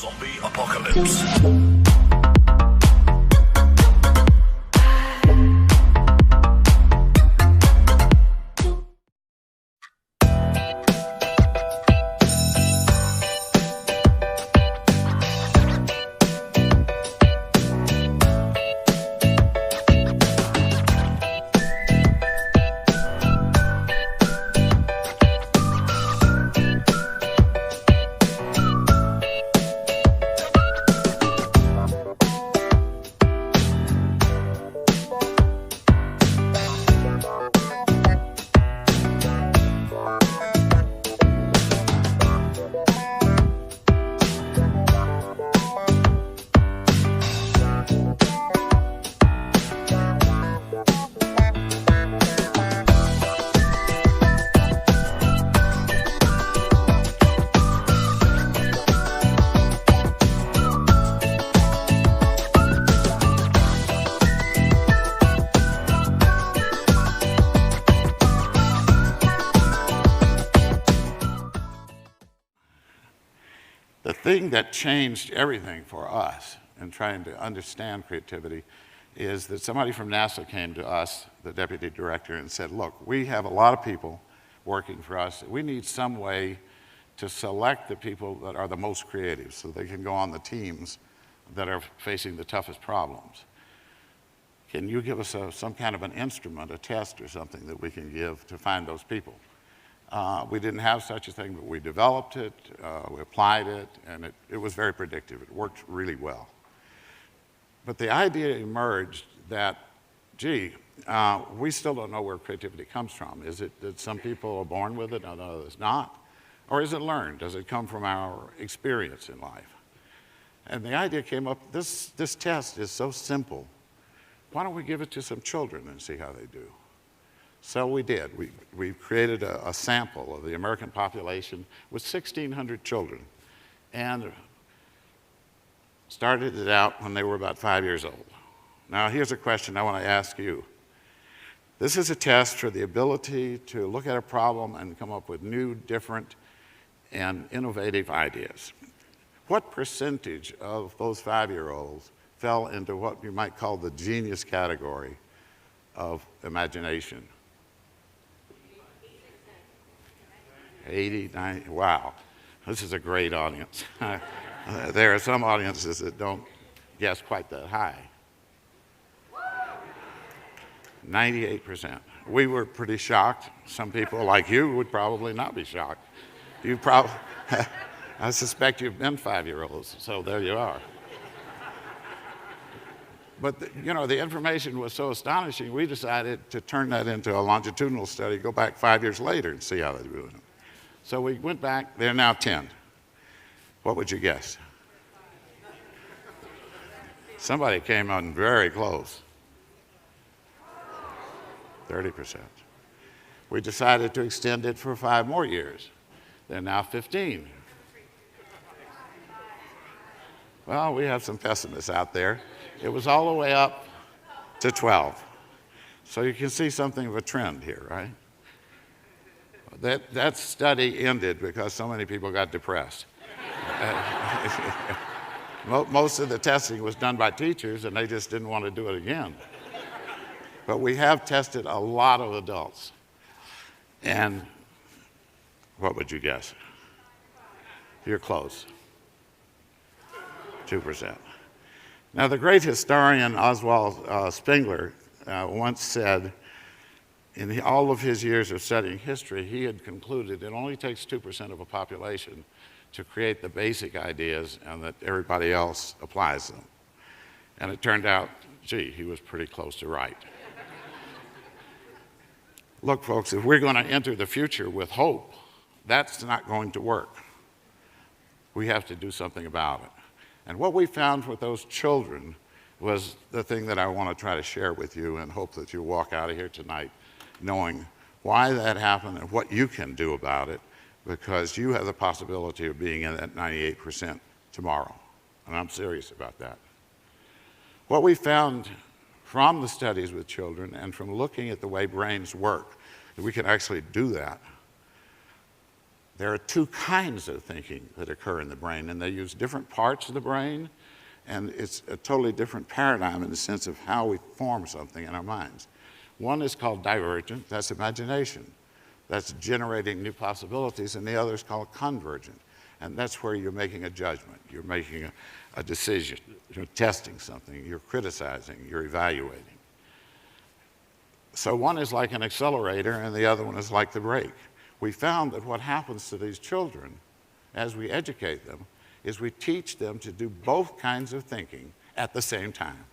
Zombie apocalypse. The thing that changed everything for us in trying to understand creativity is that somebody from NASA came to us, the deputy director, and said, look, we have a lot of people working for us. We need some way to select the people that are the most creative so they can go on the teams that are facing the toughest problems. Can you give us some kind of an instrument, a test or something that we can give to find those people? We didn't have such a thing, but we developed it, we applied it, and it was very predictive. It worked really well. But the idea emerged that, gee, we still don't know where creativity comes from. Is it that some people are born with it and others not? Or is it learned? Does it come from our experience in life? And the idea came up, this test is so simple. Why don't we give it to some children and see how they do? So we did. We created a sample of the American population with 1,600 children and started it out when they were about 5 years old. Now here's a question I want to ask you. This is a test for the ability to look at a problem and come up with new, different, and innovative ideas. What percentage of those 5-year-olds fell into what you might call the genius category of imagination? 80, 90, wow. This is a great audience. There are some audiences that don't guess quite that high. 98%. We were pretty shocked. Some people like you would probably not be shocked. You probably, I suspect you've been 5-year-olds, so there you are. But the information was so astonishing, we decided to turn that into a longitudinal study, go back 5 years later and see how they're doing it. So we went back, they're now 10. What would you guess? Somebody came on very close. 30%. We decided to extend it for 5 more years. They're now 15. Well, we have some pessimists out there. It was all the way up to 12. So you can see something of a trend here, right? That study ended because so many people got depressed. Most of the testing was done by teachers, and they just didn't want to do it again. But we have tested a lot of adults. And what would you guess? You're close. 2%. Now, the great historian Oswald Spengler once said, in all of his years of studying history, he had concluded it only takes 2% of a population to create the basic ideas and that everybody else applies them. And it turned out, gee, he was pretty close to right. Look, folks, if we're going to enter the future with hope, that's not going to work. We have to do something about it. And what we found with those children was the thing that I want to try to share with you and hope that you walk out of here tonight knowing why that happened and what you can do about it, because you have the possibility of being in that 98% tomorrow. And I'm serious about that. What we found from the studies with children and from looking at the way brains work, that we can actually do that, there are two kinds of thinking that occur in the brain, and they use different parts of the brain, and it's a totally different paradigm in the sense of how we form something in our minds. One is called divergent, that's imagination. That's generating new possibilities, and the other is called convergent. And that's where you're making a judgment, you're making a decision, you're testing something, you're criticizing, you're evaluating. So one is like an accelerator, and the other one is like the brake. We found that what happens to these children as we educate them is we teach them to do both kinds of thinking at the same time.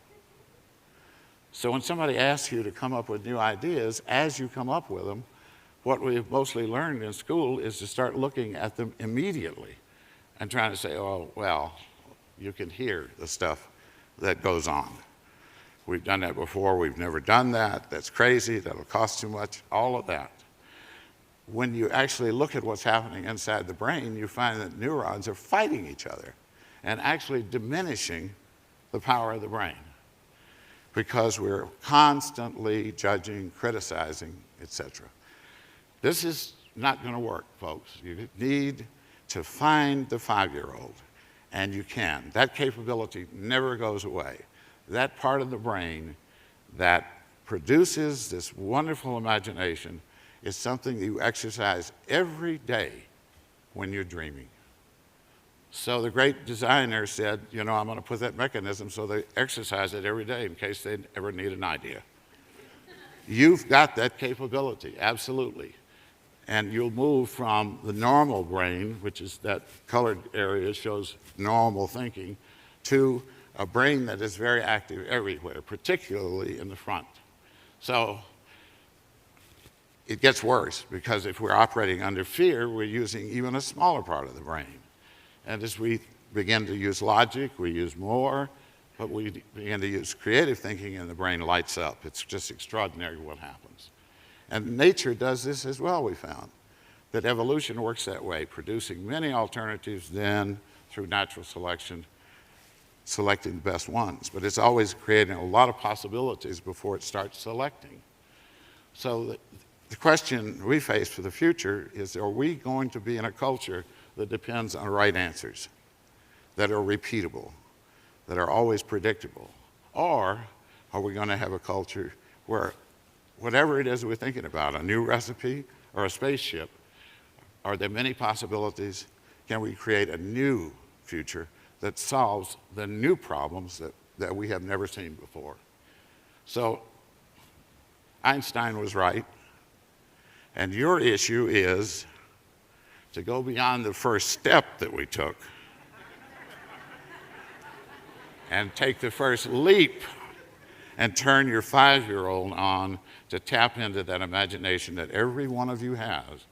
So when somebody asks you to come up with new ideas, as you come up with them, what we've mostly learned in school is to start looking at them immediately and trying to say, oh, well, you can hear the stuff that goes on. We've done that before, we've never done that, that's crazy, that'll cost too much, all of that. When you actually look at what's happening inside the brain, you find that neurons are fighting each other and actually diminishing the power of the brain because we're constantly judging, criticizing, etc. This is not going to work, folks. You need to find the 5-year-old, and you can. That capability never goes away. That part of the brain that produces this wonderful imagination is something that you exercise every day when you're dreaming. So the great designer said, you know, I'm going to put that mechanism so they exercise it every day in case they ever need an idea. You've got that capability, absolutely. And you'll move from the normal brain, which is that colored area shows normal thinking, to a brain that is very active everywhere, particularly in the front. So it gets worse, because if we're operating under fear, we're using even a smaller part of the brain. And as we begin to use logic, we use more, but we begin to use creative thinking and the brain lights up. It's just extraordinary what happens. And nature does this as well, we found, that evolution works that way, producing many alternatives, then through natural selection, selecting the best ones. But it's always creating a lot of possibilities before it starts selecting. So the question we face for the future is, are we going to be in a culture that depends on right answers, that are repeatable, that are always predictable? Or are we going to have a culture where whatever it is we're thinking about, a new recipe or a spaceship, are there many possibilities? Can we create a new future that solves the new problems that we have never seen before? So Einstein was right, and your issue is to go beyond the first step that we took and take the first leap and turn your 5-year-old on to tap into that imagination that every one of you has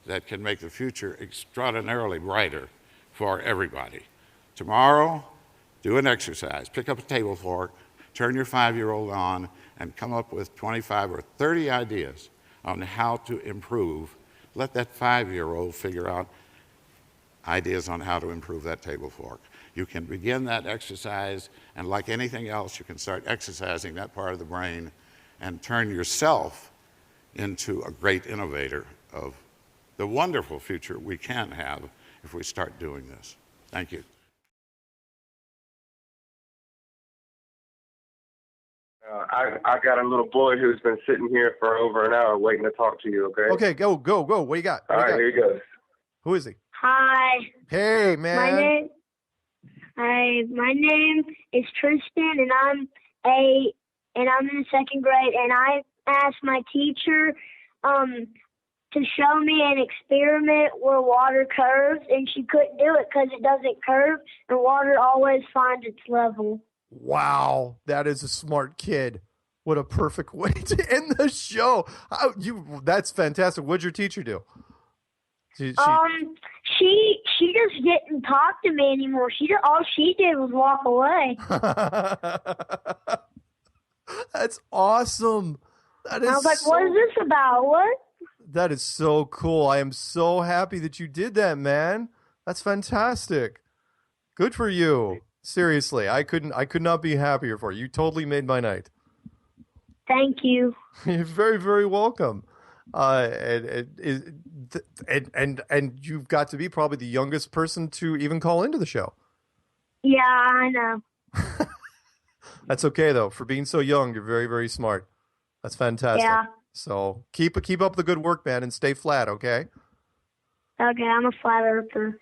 that can make the future extraordinarily brighter for everybody. Tomorrow, do an exercise. Pick up a table fork, turn your 5-year-old on, and come up with 25 or 30 ideas on how to improve. Let that 5-year-old figure out ideas on how to improve that table fork. You can begin that exercise, and like anything else, you can start exercising that part of the brain and turn yourself into a great innovator of the wonderful future we can have if we start doing this. Thank you. I got a little boy who's been sitting here for over an hour waiting to talk to you, okay? Okay, go. What you got? All right, here he goes. Who is he? Hi. Hey, man. My name is Tristan, and I'm 8, and I'm in the 2nd grade, and I asked my teacher to show me an experiment where water curves, and she couldn't do it because it doesn't curve, and water always finds its level. Wow, that is a smart kid. What a perfect way to end the show. That's fantastic. What'd your teacher do? She just didn't talk to me anymore. All she did was walk away. That's awesome. I was like, what is this about? What? That is so cool. I am so happy that you did that, man. That's fantastic. Good for you. Seriously, I could not be happier for you. You totally made my night. Thank you. You're very, very welcome. And you've got to be probably the youngest person to even call into the show. Yeah, I know. That's okay though. For being so young, you're very, very smart. That's fantastic. Yeah. So keep up the good work, man, and stay flat, okay? Okay, I'm a flat earther.